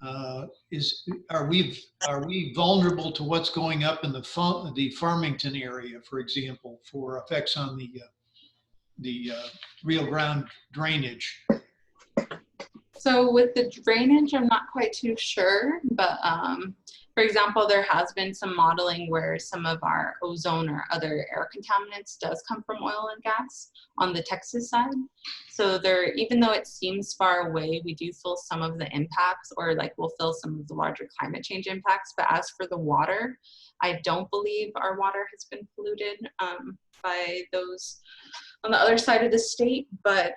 Are we vulnerable to what's going up in the Farmington area, for example, for effects on the Rio Grande drainage? So with the drainage, I'm not quite too sure, but for example, there has been some modeling where some of our ozone or other air contaminants does come from oil and gas on the Texas side. So there, even though it seems far away, we do feel some of the impacts, or like we'll feel some of the larger climate change impacts. But as for the water, I don't believe our water has been polluted by those on the other side of the state, but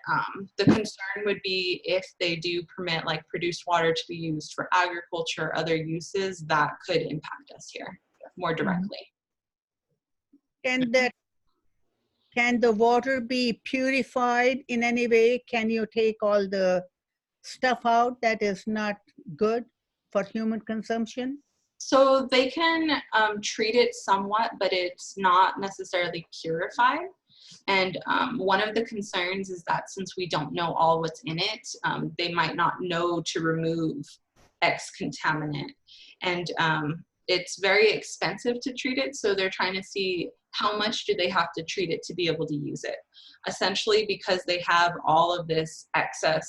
the concern would be if they do permit like produced water to be used for agriculture or other uses, that could impact us here more directly. Can the water be purified in any way? Can you take all the stuff out that is not good for human consumption? So they can treat it somewhat, but it's not necessarily purified. And one of the concerns is that since we don't know all what's in it, they might not know to remove X contaminant. And it's very expensive to treat it. So they're trying to see how much do they have to treat it to be able to use it. Essentially, because they have all of this excess,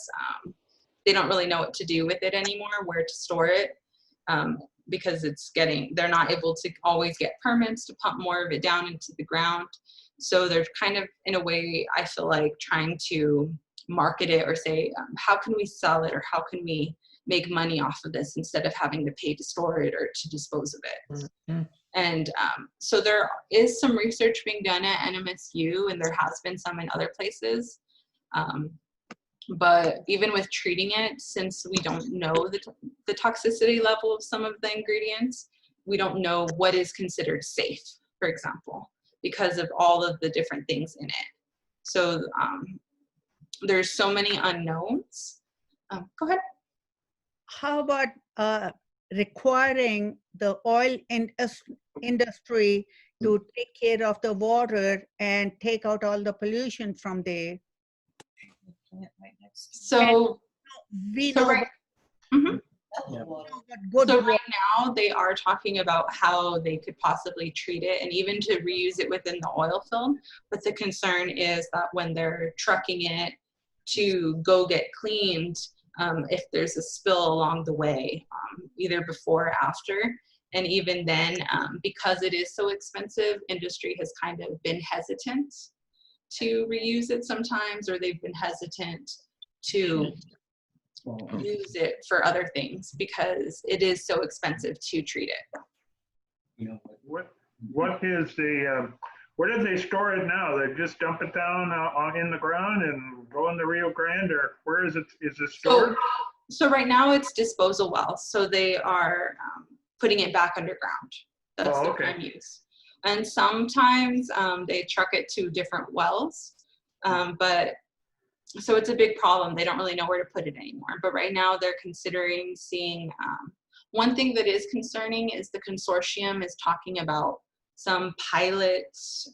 they don't really know what to do with it anymore, where to store it. Because they're not able to always get permits to pump more of it down into the ground. So they're kind of, in a way, I feel like trying to market it or say, how can we sell it or how can we make money off of this instead of having to pay to store it or to dispose of it. Mm-hmm. And so there is some research being done at NMSU, and there has been some in other places. But even with treating it, since we don't know the toxicity level of some of the ingredients, we don't know what is considered safe, for example, because of all of the different things in it. So there's so many unknowns. Go ahead. How about requiring the oil industry to take care of the water and take out all the pollution from there? So, we know right, so right now they are talking about how they could possibly treat it and even to reuse it within the oil field. But the concern is that when they're trucking it to go get cleaned, if there's a spill along the way, either before or after. And even then, because it is so expensive, industry has kind of been hesitant to reuse it sometimes, or they've been hesitant to use it for other things because it is so expensive to treat it. What is the where did they store it now? They just dump it down in the ground and go in the Rio Grande, or where is it? Is it stored? So right now it's disposal wells. So they are putting it back underground. That's their prime use. And sometimes they truck it to different wells. But so it's a big problem. They don't really know where to put it anymore. But right now they're considering seeing, one thing that is concerning is the consortium is talking about some pilots,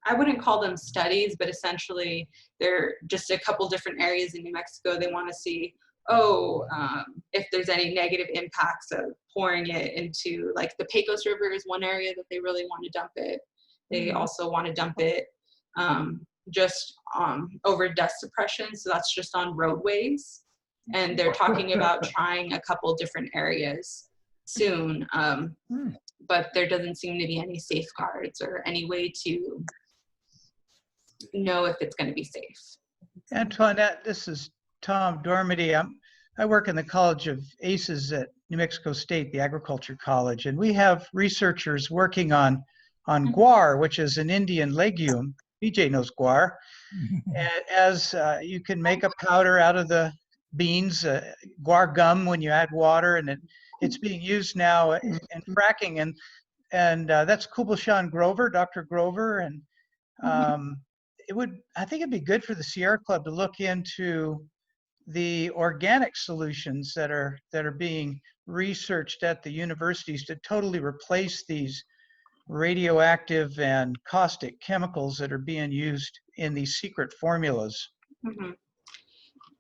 I wouldn't call them studies, but essentially they're just a couple different areas in New Mexico. They want to see, if there's any negative impacts of pouring it into, like the Pecos River is one area that they really want to dump it. They also want to dump it just over dust suppression. So that's just on roadways. And they're talking about trying a couple different areas soon. But there doesn't seem to be any safeguards or any way to know if it's going to be safe. Antoinette, this is Tom Dormady. I work in the College of ACES at New Mexico State, the Agriculture College, and we have researchers working on guar, which is an Indian legume. BJ knows guar. As you can make a powder out of the beans, guar gum when you add water, and it's being used now in fracking, and that's Kubal-Shan Grover, Dr. Grover, and I think it'd be good for the Sierra Club to look into the organic solutions that are being researched at the universities to totally replace these radioactive and caustic chemicals that are being used in these secret formulas.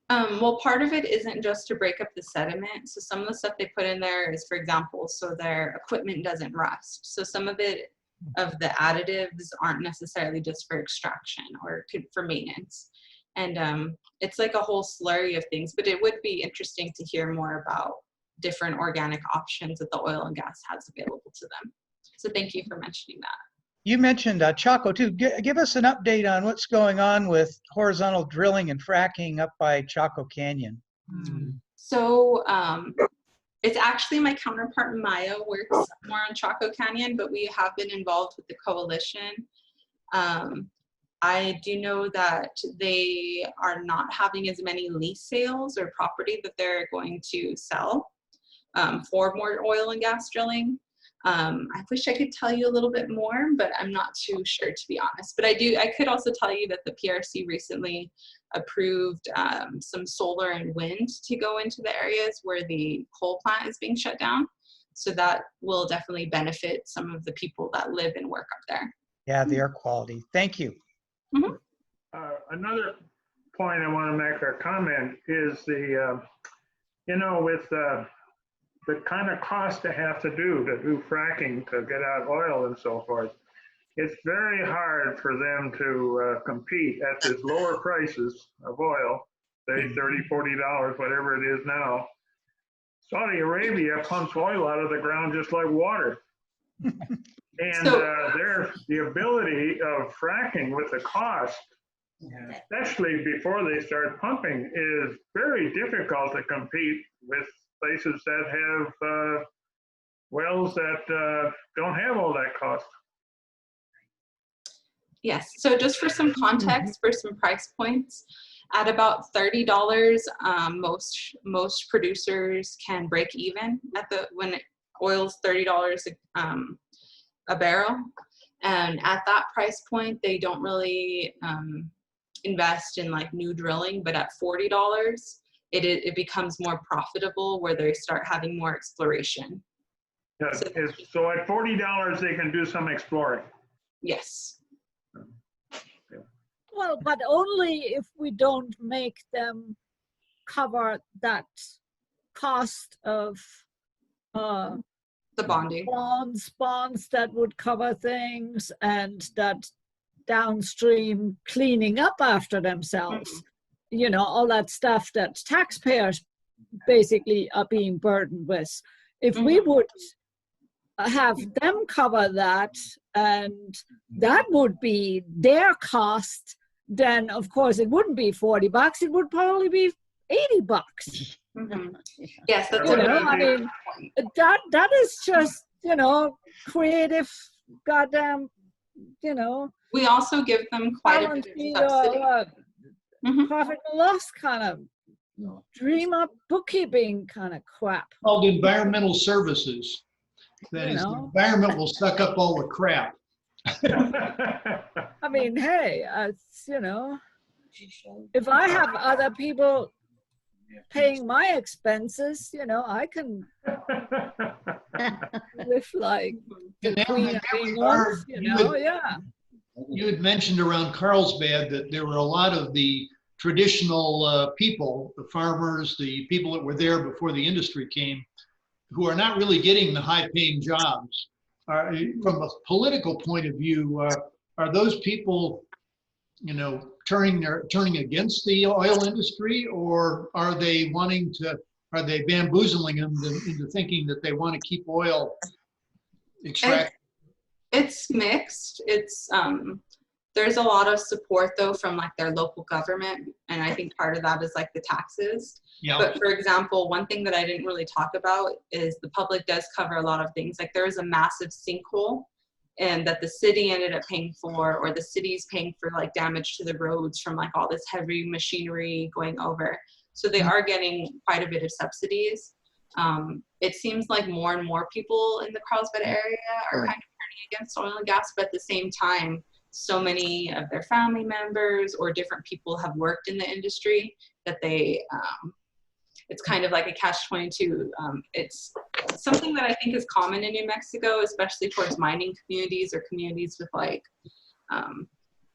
Well, part of it isn't just to break up the sediment. So some of the stuff they put in there is, for example, so their equipment doesn't rust. So some of it, of the additives, aren't necessarily just for extraction or for maintenance. And it's like a whole slurry of things, but it would be interesting to hear more about different organic options that the oil and gas has available to them. So thank you for mentioning that. You mentioned Chaco too. Give us an update on what's going on with horizontal drilling and fracking up by Chaco Canyon. So it's actually my counterpart Maya works more on Chaco Canyon, but we have been involved with the coalition. I do know that they are not having as many lease sales or property that they're going to sell for more oil and gas drilling. I wish I could tell you a little bit more, but I'm not too sure, to be honest. But I could also tell you that the PRC recently approved some solar and wind to go into the areas where the coal plant is being shut down. So that will definitely benefit some of the people that live and work up there. Yeah, the air quality. Thank you. Another point I want to make or comment is the, with the kind of cost they have to do fracking to get out oil and so forth, it's very hard for them to compete at these lower prices of oil, say $30, $40, whatever it is now. Saudi Arabia pumps oil out of the ground just like water. And the ability of fracking with the cost, especially before they start pumping, is very difficult to compete with places that have wells that don't have all that cost. Yes, so just for some context, for some price points, at about $30, most producers can break even when oil's $30 a barrel. And at that price point, they don't really invest in like new drilling, but at $40, it becomes more profitable where they start having more exploration. Yeah, so at $40, they can do some exploring. Yes. Well, but only if we don't make them cover that cost of the bonding. Bonds that would cover things, and that downstream cleaning up after themselves. All that stuff that taxpayers basically are being burdened with. If we would have them cover that, and that would be their cost, then of course it wouldn't be $40, it would probably be $80. Yes, that's I mean, that is just, creative goddamn, you know, We also give them quite a balance bit sheet of or subsidy. profit and loss kind of dream up bookkeeping kind of crap. Called environmental services. That You is, the know. environment will suck up all the crap. I mean, hey, it's, you know, if I have other people paying my expenses, you know, I can live like the And Queen in of that England, regard, you you know, would- yeah. You had mentioned around Carlsbad that there were a lot of the traditional people, the farmers, the people that were there before the industry came, who are not really getting the high-paying jobs. From a political point of view, are those people, you know, turning against the oil industry, or are they bamboozling them into thinking that they want to keep oil extracted? It's mixed. It's there's a lot of support though from like their local government, and I think part of that is like the taxes. Yeah. But for example, one thing that I didn't really talk about is the public does cover a lot of things. Like there was a massive sinkhole, and that the city ended up paying for, or the city's paying for like damage to the roads from like all this heavy machinery going over. So they are getting quite a bit of subsidies. It seems like more and more people in the Carlsbad area are kind of turning against oil and gas, but at the same time, so many of their family members or different people have worked in the industry that they, it's kind of like a catch-22. It's something that I think is common in New Mexico, especially towards mining communities or communities with like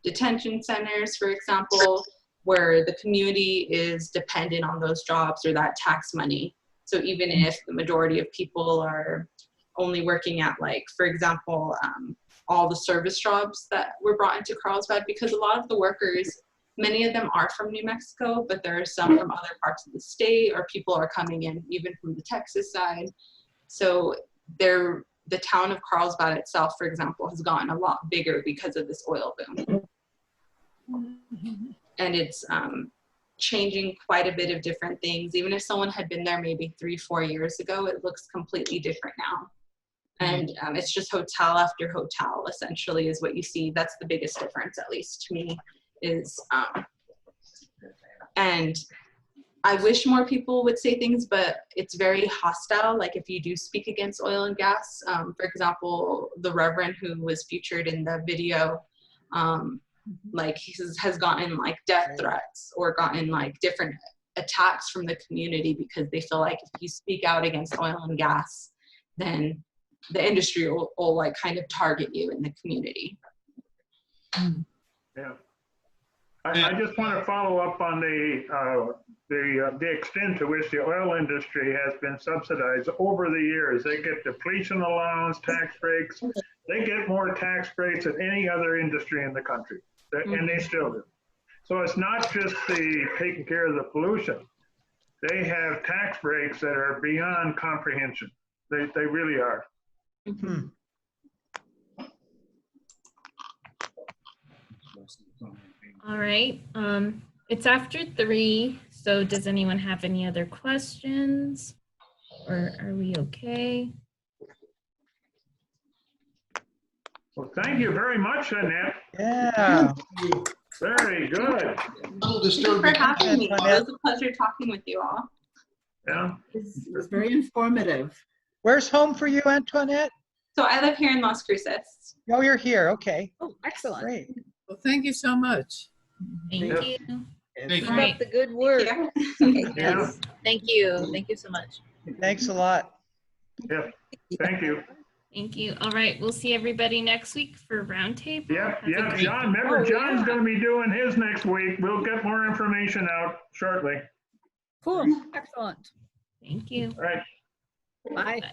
detention centers, for example, where the community is dependent on those jobs or that tax money. So even if the majority of people are only working at like, for example, all the service jobs that were brought into Carlsbad, because a lot of the workers, many of them are from New Mexico, but there are some from other parts of the state, or people are coming in even from the Texas side. So the town of Carlsbad itself, for example, has gotten a lot bigger because of this oil boom. And it's changing quite a bit of different things. Even if someone had been there maybe 3-4 years ago, it looks completely different now. And it's just hotel after hotel, essentially, is what you see. That's the biggest difference, at least to me, is, and I wish more people would say things, but it's very hostile. Like if you do speak against oil and gas, for example, the Reverend who was featured in the video, like he has gotten like death threats or gotten like different attacks from the community because they feel like if you speak out against oil and gas, then the industry will like kind of target you in the community. Yeah. I just want to follow up on the extent to which the oil industry has been subsidized over the years. They get depletion allowance, tax breaks. They get more tax breaks than any other industry in the country, and they still do. So it's not just the taking care of the pollution. They have tax breaks that are beyond comprehension. They really are. All right. It's after 3, so does anyone have any other questions? Or are we okay? Well, thank you very much, Annette. Yeah. Very good. Thank you for having me. It was a pleasure talking with you all. Yeah. It was very informative. Where's home for you, Antoinette? So I live here in Las Cruces. Oh, you're here. Okay. Oh, excellent. Great. Well, thank you so much. Thank Yeah. you. Keep All right. up the good work. Yeah. Thank you. Thank you so much. Thanks a lot. Yeah. Thank you. Thank you. All right. We'll see everybody next week for Roundtable. Yeah, Have a yeah, great John, day. remember Oh, John's yeah. going to be doing his next week. We'll get more information out shortly. Cool. Excellent. Thank you. All right. Bye. Bye.